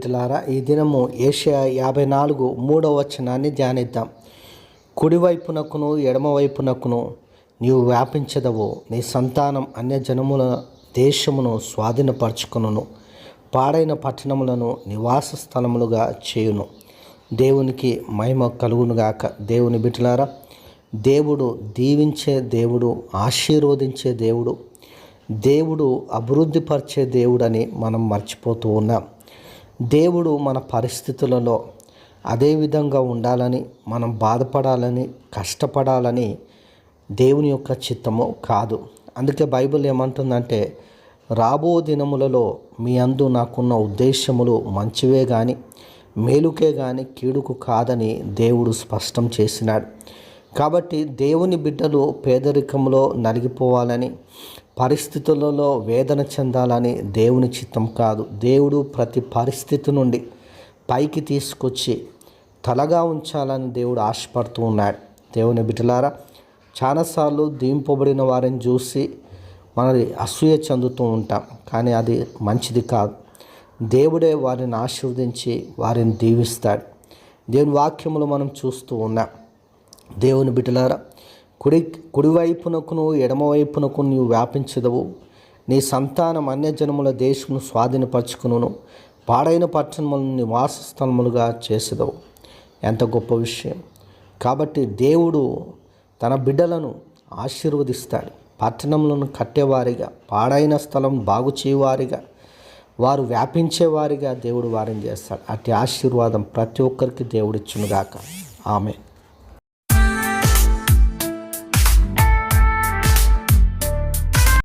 బిడ్డలారా, ఈ దినము యెషయా 54:3 ధ్యానిద్దాం. కుడివైపునకును ఎడమవైపునకును నీవు వ్యాపించదవు, నీ సంతానం అన్యజనముల దేశమును స్వాధీనపరచుకొనును, పాడైన పట్టణములను నివాస స్థలములుగా చేయును. దేవునికి మహిమ కలుగునుగాక. దేవుని బిడ్డలారా, దేవుడు దీవించే దేవుడు, ఆశీర్వదించే దేవుడు, దేవుడు అభివృద్ధిపరిచే దేవుడని మనం మర్చిపోతూ ఉన్నాం. దేవుడు మన పరిస్థితులలో అదే విధంగా ఉండాలని, మనం బాధపడాలని, కష్టపడాలని దేవుని యొక్క చిత్తము కాదు. అందుకే బైబిల్ ఏమంటుందంటే, రాబో దినములలో మీ అందు నాకున్న ఉద్దేశములు మంచివే కానీ మేలుకే కానీ కీడుకు కాదని దేవుడు స్పష్టం చేసినాడు. కాబట్టి దేవుని బిడ్డలు పేదరికంలో నలిగిపోవాలని, పరిస్థితులలో వేదన చెందాలని దేవుని చిత్తం కాదు. దేవుడు ప్రతి పరిస్థితి నుండి పైకి తీసుకొచ్చి తలగా ఉంచాలని దేవుడు ఆశపడుతూ ఉన్నాడు. దేవుని బిడ్డలారా, చాలాసార్లు దీంపబడిన వారిని చూసి మనది అసూయ చెందుతూ ఉంటాం, కానీ అది మంచిది కాదు. దేవుడే వారిని ఆశీర్వదించి వారిని దీవిస్తాడు. దేవుని వాక్యములు మనం చూస్తూ ఉన్నాం. దేవుని బిడ్డలారా, కుడివైపునకును ఎడమవైపునకు నీవు వ్యాపించదవు, నీ సంతానం అన్యజనముల దేశమును స్వాధీనపరచుకును, పాడైన పట్టణములను నివాస స్థలములుగా చేసేదవు. ఎంత గొప్ప విషయం! కాబట్టి దేవుడు తన బిడ్డలను ఆశీర్వదిస్తాడు. పట్టణములను కట్టేవారిగా, పాడైన స్థలం బాగు చేయవారిగా, వారు వ్యాపించేవారిగా దేవుడు వారిని చేస్తాడు. అట్టి ఆశీర్వాదం ప్రతి ఒక్కరికి దేవుడిచ్చునుగాక. ఆమేన్.